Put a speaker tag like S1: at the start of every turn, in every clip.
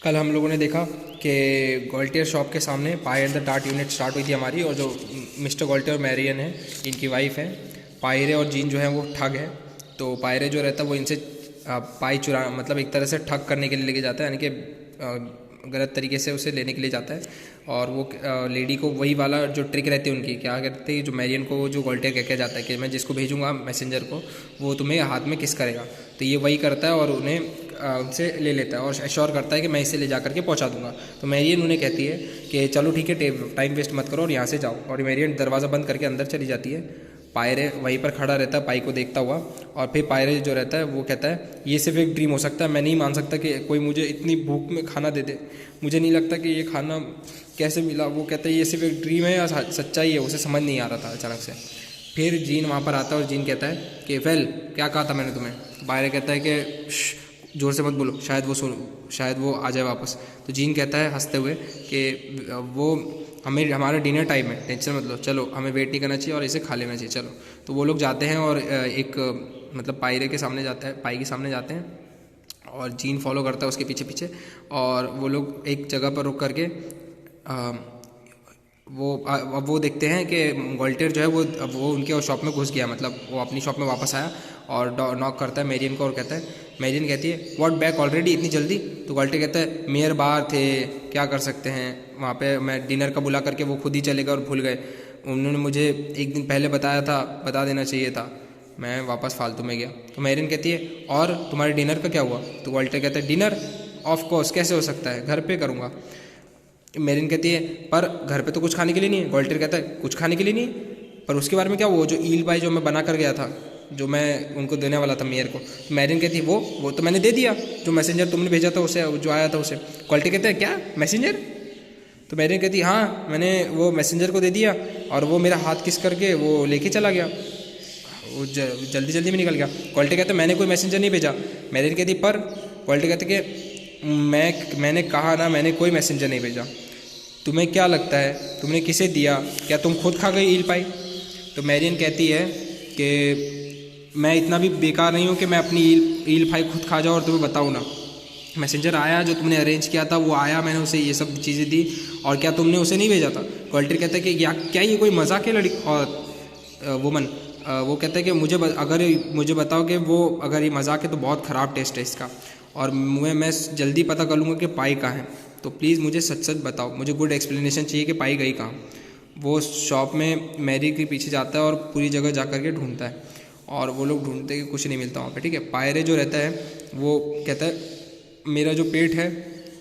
S1: कल हम लोगों ने देखा कि गोल्टियर शॉप के सामने पाई एट द टाट यूनिट स्टार्ट हुई थी हमारी, और जो मिस्टर गोल्टियर और मैरियन है, इनकी वाइफ है। पायरे और जीन जो है वो ठग है। तो पायरे जो रहता है वो इनसे पाई चुरा, मतलब एक तरह से ठग करने के लिए लेके जाता है, यानी कि गलत तरीके से उसे लेने के लिए जाता है। और वो लेडी को वही वाला जो ट्रिक रहती है उनकी, क्या करते हैं, जो मैरियन को जो गोल्टियर कह के जाता है कि मैं जिसको भेजूंगा मैसेंजर को, वो तुम्हें हाथ में किस करेगा। तो ये वही करता है और उन्हें उनसे ले लेता है और एश्योर करता है कि मैं इसे ले जा करके पहुंचा दूंगा। तो मैरियन उन्हें कहती है कि चलो ठीक है, टाइम वेस्ट मत करो और यहाँ से जाओ। और मैरियन दरवाज़ा बंद करके अंदर चली जाती है। पायरे वहीं पर खड़ा रहता है पाई को देखता हुआ। और फिर पायरे जो रहता है वो कहता है ये सिर्फ एक ड्रीम हो सकता है, मैं नहीं मान सकता कि कोई मुझे इतनी भूख में खाना दे दे, मुझे नहीं लगता कि ये खाना कैसे मिला। वो कहता है ये सिर्फ एक ड्रीम है या सच्चाई है, उसे समझ नहीं आ रहा था अचानक से। फिर जीन वहाँ पर आता है और जीन कहता है कि वेल क्या कहा था मैंने तुम्हें। पायरे कहता है कि जोर से मत बोलो, शायद वो आ जाए वापस। तो जीन कहता है हंसते हुए कि वो हमें हमारा डिनर टाइम है, टेंशन मत लो, चलो हमें वेट नहीं करना चाहिए और इसे खा लेना चाहिए, चलो। तो वो लोग जाते हैं और एक मतलब पायरे के सामने जाता है, पाई के सामने जाते हैं और जीन फॉलो करता है उसके पीछे पीछे। और वो लोग एक जगह पर रुक करके वो देखते हैं कि गोल्टियर जो है वो उनके शॉप में घुस गया, मतलब वो अपनी शॉप में वापस आया और नॉक करता है मेरियन को और कहता है, मेरियन कहती है व्हाट बैक ऑलरेडी, इतनी जल्दी। तो गोल्टियर कहता है मेयर बाहर थे, क्या कर सकते हैं, वहाँ पे मैं डिनर का बुला करके वो खुद ही चले गए और भूल गए, उन्होंने मुझे एक दिन पहले बताया था, बता देना चाहिए था, मैं वापस फालतू में गया। तो मेरियन कहती है और तुम्हारे डिनर का क्या हुआ। तो गोल्टियर कहता है डिनर ऑफ कोर्स कैसे हो सकता है, घर पे करूँगा। मेरिन कहती है पर घर पे तो कुछ खाने के लिए नहीं है। गोल्टियर कहता है कुछ खाने के लिए नहीं, पर उसके बारे में क्या, वो जो ईल पाई जो मैं बना कर गया था, जो मैं उनको देने वाला था मेयर को। तो मेरिन कहती है वो तो मैंने दे दिया, जो मैसेंजर तुमने भेजा था उसे, जो आया था उसे। गोल्टियर कहता है क्या मैसेंजर। तो मेरिन कहती है हाँ, मैंने वो मैसेंजर को दे दिया और वो मेरा हाथ किस करके वो लेके चला गया, वो जल्दी जल्दी में निकल गया। गोल्टियर कहता है मैंने कोई मैसेंजर नहीं भेजा। मेरिन कहती पर गोल्टियर कहते कि मैंने कहा ना, मैंने कोई मैसेंजर नहीं भेजा। तुम्हें क्या लगता है तुमने किसे दिया, क्या तुम खुद खा गई ईल पाई। तो मैरियन कहती है कि मैं इतना भी बेकार नहीं हूँ कि मैं अपनी ईल पाई खुद खा जाऊँ और तुम्हें बताऊँ ना। मैसेंजर आया जो तुमने अरेंज किया था, वो आया, मैंने उसे ये सब चीज़ें दी, और क्या तुमने उसे नहीं भेजा था। गोल्टियर कहता है कि क्या ये कोई मजाक है लड़की और वुमन। वो कहता है कि अगर मुझे बताओ कि वो अगर ये मजाक है तो बहुत ख़राब टेस्ट है इसका, और मैं जल्दी पता कर लूँगा कि पाई कहाँ है। तो प्लीज़ मुझे सच सच बताओ, मुझे गुड एक्सप्लेनेशन चाहिए कि पाई गई कहाँ। वो शॉप में मैरी के पीछे जाता है और पूरी जगह जा कर के ढूंढता है, और वो लोग ढूंढते कि कुछ नहीं मिलता वहाँ पे, ठीक है। पायरे जो रहता है वो कहता है मेरा जो पेट है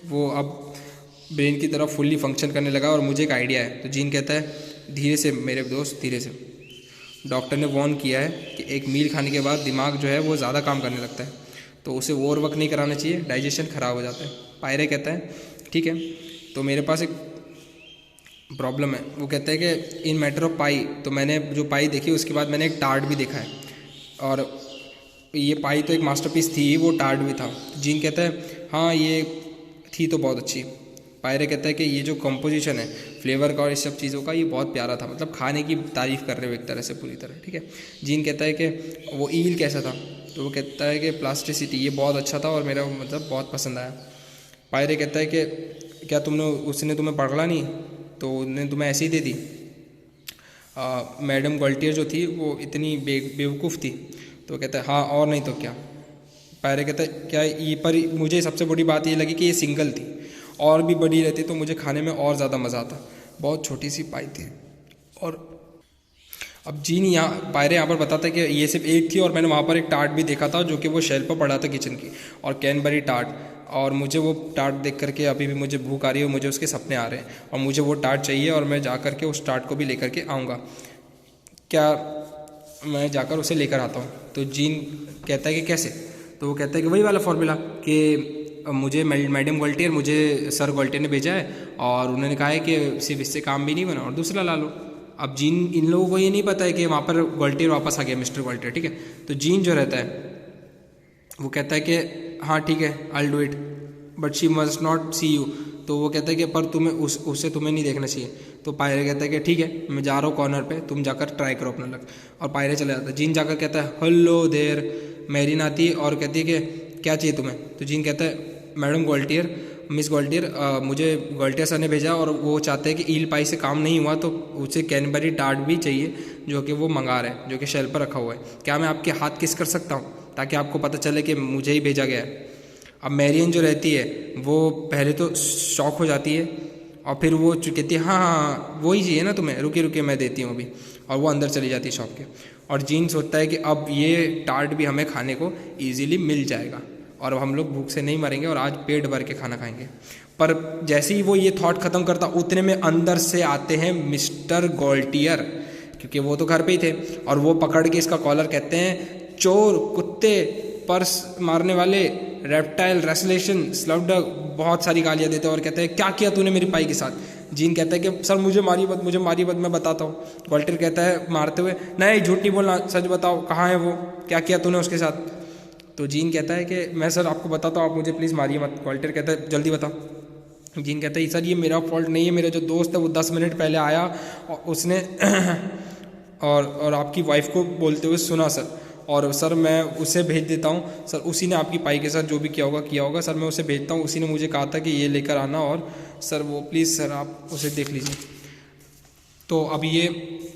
S1: वो अब ब्रेन की तरफ फुल्ली फंक्शन करने लगा और मुझे एक आइडिया है। तो जीन कहता है धीरे से मेरे दोस्त, धीरे से, डॉक्टर ने वार्न किया है कि एक मील खाने के बाद दिमाग जो है वो ज़्यादा काम करने लगता है, तो उसे ओवर वर्क नहीं कराना चाहिए, डाइजेशन ख़राब हो जाता है। पायरे कहता है ठीक है, तो मेरे पास एक प्रॉब्लम है। वो कहता है कि इन मैटर ऑफ पाई, तो मैंने जो पाई देखी उसके बाद मैंने एक टार्ट भी देखा है, और ये पाई तो एक मास्टरपीस थी, वो टार्ट भी था। जीन कहता है हाँ ये थी तो बहुत अच्छी। पायरे कहता है कि ये जो कंपोजिशन है फ्लेवर का और इस सब चीज़ों का, ये बहुत प्यारा था, मतलब खाने की तारीफ़ कर रहे हो एक तरह से पूरी तरह, ठीक है। जीन कहता है कि वो ईल कैसा था। तो वो कहता है कि प्लास्टिसिटी, ये बहुत अच्छा था और मेरा मतलब बहुत पसंद आया। पायरे कहता है कि क्या उसने तुम्हें पकड़ा नहीं, तो उन्होंने तुम्हें ऐसे ही दे दी। मैडम गोल्टियर जो थी वो इतनी बेवकूफ़ थी। तो कहता है हाँ और नहीं तो क्या। पायरे कहता है क्या ये, पर मुझे सबसे बड़ी बात ये लगी कि ये सिंगल थी, और भी बड़ी रहती तो मुझे खाने में और ज़्यादा मज़ा आता, बहुत छोटी सी पाई थी। और अब जीन यहाँ पायरे यहाँ पर बताता है कि ये सिर्फ एक थी और मैंने वहाँ पर एक टार्ट भी देखा था जो कि वो शेल्फ पर पड़ा था किचन की, और कैनबरी टार्ट, और मुझे वो टार्ट देख करके अभी भी मुझे भूख आ रही है और मुझे उसके सपने आ रहे हैं, और मुझे वो टार्ट चाहिए और मैं जा कर के उस टार्ट को भी लेकर के आऊँगा, क्या मैं जाकर उसे लेकर आता हूँ। तो जीन कहता है कि कैसे। तो वो कहता है कि वही वाला फॉर्मूला कि मुझे मैडम गोल्टियर, मुझे सर गोल्टियर ने भेजा है और उन्होंने कहा है कि सिर्फ इससे काम भी नहीं बना और दूसरा ला लो। अब जीन, इन लोगों को ये नहीं पता है कि वहाँ पर गोल्टियर वापस आ गया, मिस्टर गोल्टियर, ठीक है। तो जीन जो रहता है वो कहता है कि हाँ ठीक है I will do it but she must not see you. तो वो कहता है कि पर तुम्हें उससे तुम्हें नहीं देखना चाहिए। तो पायरे कहता है कि ठीक है मैं जा रहा हूँ कॉर्नर पे, तुम जाकर ट्राई करो अपना लक। और पायरे चला जाता है। जीन जाकर कहता है हेलो देयर। मैरिन आती है और कहती है कि क्या चाहिए तुम्हें। तो जीन कहता है मैडम गोल्टियर, मिस ग्वाल्टियर मुझे ग्वाल्टियर सर ने भेजा और वो चाहते हैं कि ईल पाई से काम नहीं हुआ तो उसे कैनबरी टार्ट भी चाहिए जो कि वो मंगा रहे हैं, जो कि शेल्फ पर रखा हुआ है। क्या मैं आपके हाथ किस कर सकता हूँ ताकि आपको पता चले कि मुझे ही भेजा गया है। अब मैरियन जो रहती है वो पहले तो शॉक हो जाती है और फिर वो कहती है हाँ हाँ वो ही चाहिए ना तुम्हें, रुके रुके मैं देती हूँ अभी, और वो अंदर चली जाती है शॉप के। और जीन सोचता है कि अब ये टार्ट भी हमें खाने को ईजिली मिल जाएगा और हम लोग भूख से नहीं मरेंगे और आज पेट भर के खाना खाएंगे। पर जैसे ही वो ये थॉट ख़त्म करता उतने में अंदर से आते हैं मिस्टर ग्वाल्टियर, क्योंकि वो तो घर पे ही थे, और वो पकड़ के इसका कॉलर कहते हैं चोर, कुत्ते, पर्स मारने वाले, रेप्टाइल, रेसलेशन, स्लवडग, बहुत सारी गालियाँ देते हैं और कहते हैं क्या किया तूने मेरी पाई के साथ। जीन कहता है कि सर मुझे मारिए मत, मुझे मारिए मत, मैं बताता हूँ। ग्वाल्टियर कहता है मारते हुए नहीं झूठ नहीं बोलना, सच बताओ कहाँ है वो, क्या किया तूने उसके साथ। तो जीन कहता है कि मैं सर आपको बताता हूँ, आप मुझे प्लीज़ मारिए मत। ग्वाल्टियर कहता है जल्दी बताओ। जीन कहता है सर ये मेरा फॉल्ट नहीं है, मेरा जो दोस्त है वो 10 मिनट पहले आया और उसने और आपकी वाइफ को बोलते हुए सुना सर, और सर मैं उसे भेज देता हूँ सर, उसी ने आपकी पाई के साथ जो भी किया होगा सर, मैं उसे भेजता हूँ, उसी ने मुझे कहा था कि ये लेकर आना, और सर वो प्लीज़ सर आप उसे देख लीजिए। तो अब ये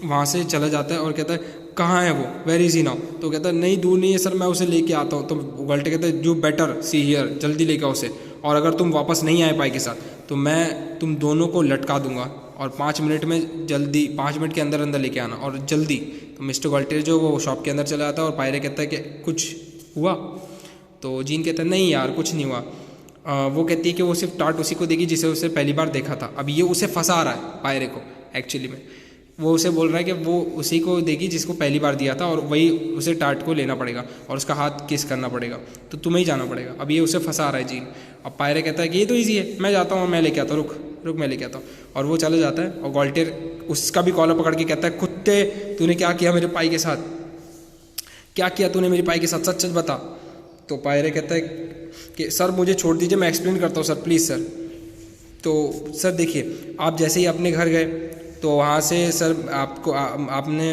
S1: वहाँ से चला जाता है और कहता है कहाँ है वो, वेर इज़ ही नाउ। तो कहता है नहीं दूर नहीं है सर, मैं उसे लेके आता हूँ। तो ग्वाल्टियर कहता है यू बेटर सी हियर, जल्दी लेके आओ उसे, और अगर तुम वापस नहीं आए पाई के साथ तो मैं तुम दोनों को लटका दूंगा, और 5 मिनट में जल्दी 5 मिनट के अंदर अंदर लेके आना और जल्दी। तो मिस्टर ग्वाल्टियर जो वो शॉप के अंदर चला जाता है और पायरे कहता है कि कुछ हुआ। तो जीन कहता है नहीं यार कुछ नहीं हुआ। वो कहती है कि वो सिर्फ टार्ट उसी को देगी जिसे उसे पहली बार देखा था। अब ये उसे फंसा रहा है पायरे को, एक्चुअली में वो उसे बोल रहा है कि वो उसी को देगी जिसको पहली बार दिया था, और वही उसे टार्ट को लेना पड़ेगा और उसका हाथ किस करना पड़ेगा, तो तुम्हें ही जाना पड़ेगा। अब ये उसे फंसा रहा है जीन। अब पायरे कहता है कि ये तो ईजी है, मैं जाता हूँ, मैं लेके आता हूँ, रुक मैं लेके आता हूँ। और वो चला जाता है और ग्वाल्टियर उसका भी कॉलर पकड़ के कहता है कुत्ते तूने क्या किया मेरे पाई के साथ, क्या किया तूने मेरी पाई के साथ, सच सच बता। तो पायरे कहता है कि सर मुझे छोड़ दीजिए, मैं एक्सप्लेन करता हूँ सर, प्लीज़ सर। तो सर देखिए आप जैसे ही अपने घर गए तो वहाँ से सर आपको आपने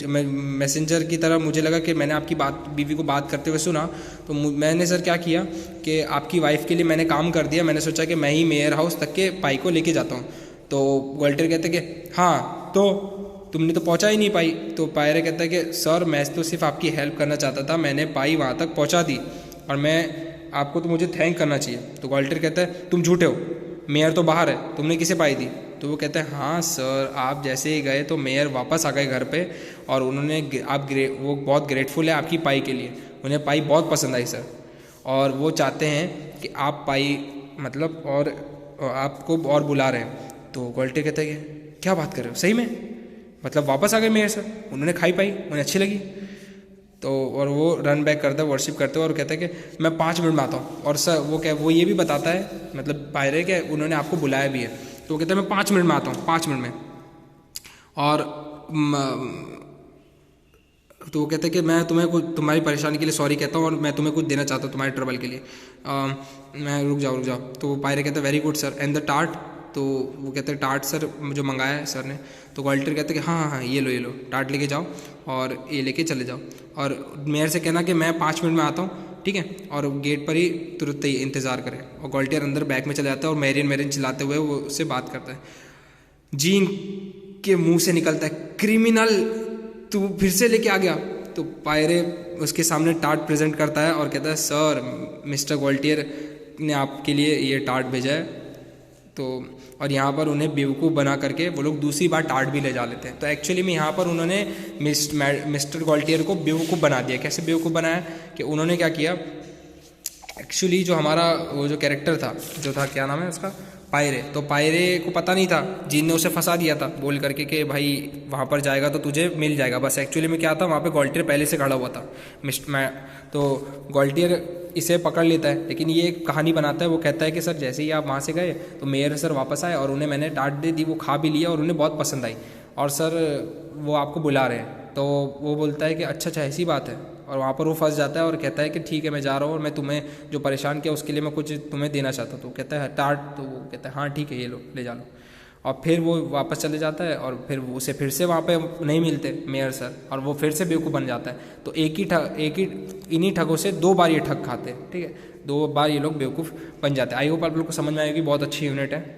S1: मैसेंजर की तरह मुझे लगा कि मैंने आपकी बीवी को बात करते हुए सुना, तो मैंने सर क्या किया कि आपकी वाइफ के लिए मैंने काम कर दिया, मैंने सोचा कि मैं ही मेयर हाउस तक के पाई को लेके जाता हूँ। तो ग्वाल्टियर कहते कि हाँ तो तुमने तो पहुँचा ही नहीं पाई। तो पायरे कहता है कि सर मैं तो सिर्फ आपकी हेल्प करना चाहता था, मैंने पाई वहाँ तक पहुँचा दी और मैं आपको तो मुझे थैंक करना चाहिए। तो ग्वाल्टियर कहता है तुम झूठे हो, मेयर तो बाहर है, तुमने किसे पाई दी। तो वो कहते हैं हाँ सर आप जैसे ही गए तो मेयर वापस आ गए घर पे और उन्होंने वो बहुत ग्रेटफुल है आपकी पाई के लिए, उन्हें पाई बहुत पसंद आई सर, और वो चाहते हैं कि आप पाई मतलब और आपको और बुला रहे हैं। तो ग्वाल्टियर कहते हैं कि क्या बात कर रहे हो, सही में मतलब वापस आ गए मेयर सर, उन्होंने खाई पाई, उन्हें अच्छी लगी। तो और वो रन बैक करता है वर्शिप करते हुए और कहता है कि मैं 5 मिनट में आता हूँ। और सर वो ये भी बताता है मतलब पायरे के उन्होंने आपको बुलाया भी है। तो वो कहता है मैं 5 मिनट में आता हूँ, 5 मिनट में। और तो वो कहते हैं कि मैं तुम्हें कुछ तुम्हारी परेशानी के लिए सॉरी कहता हूँ और मैं तुम्हें कुछ देना चाहता हूँ तुम्हारे ट्रबल के लिए। मैं रुक जाओ। तो पायरे कहता है very good sir and the tart. तो वो कहते हैं टार्ट सर जो मंगाया है सर ने। तो ग्वाल्टियर कहते हैं कि हाँ ये लो टार्ट लेके जाओ और ये लेके चले जाओ, और मेयर से कहना कि मैं 5 मिनट में आता हूँ, ठीक है, और गेट पर ही तुरंत ही इंतज़ार करें। और ग्वाल्टियर अंदर बैग में चले जाता है और मैरियन चिल्लाते हुए वो उससे बात करता है। जीन के मुंह से निकलता है क्रिमिनल तू फिर से लेके आ गया। तो पायरे उसके सामने टार्ट प्रेजेंट करता है और कहता है सर मिस्टर ग्वाल्टियर ने आपके लिए ये टार्ट भेजा है। तो और यहाँ पर उन्हें बेवकूफ़ बना करके वो लोग दूसरी बार टार्ट भी ले जा लेते हैं। तो एक्चुअली में यहाँ पर उन्होंने मिस्टर ग्वाल्टियर को बेवकूफ़ बना दिया। कैसे बेवकूफ़ बनाया कि उन्होंने क्या किया, एक्चुअली जो हमारा वो जो कैरेक्टर था जो था क्या नाम है उसका, पायरे। तो पायरे को पता नहीं था, जीन ने उसे फंसा दिया था बोल करके कि भाई वहाँ पर जाएगा तो तुझे मिल जाएगा। बस एक्चुअली में क्या था वहाँ पे ग्वाल्टियर पहले से खड़ा हुआ था तो ग्वाल्टियर इसे पकड़ लेता है, लेकिन ये एक कहानी बनाता है। वो कहता है कि सर जैसे ही आप वहाँ से गए तो मेयर सर वापस आए और उन्हें मैंने टार्ट दे दी, वो खा भी लिया और उन्हें बहुत पसंद आई और सर वो आपको बुला रहे हैं। तो वो बोलता है कि अच्छा ऐसी बात है, और वहाँ पर वो फंस जाता है और कहता है कि ठीक है मैं जा रहा हूँ और मैं तुम्हें जो परेशान किया उसके लिए मैं कुछ तुम्हें देना चाहता हूँ। तो कहता है टार्ट। तो वो कहता है हाँ ठीक है ये लो ले जा लो। और फिर वो वापस चले जाता है और फिर उसे फिर से वहाँ पे नहीं मिलते मेयर सर, और वो फिर से बेवकूफ़ बन जाता है। तो एक ही इन्हीं ठगों से 2 बार ये ठग खाते हैं, ठीक है, 2 बार ये लोग बेवकूफ़ बन जाते हैं। आई होप आप लोग को समझ में आएगी, बहुत अच्छी यूनिट है।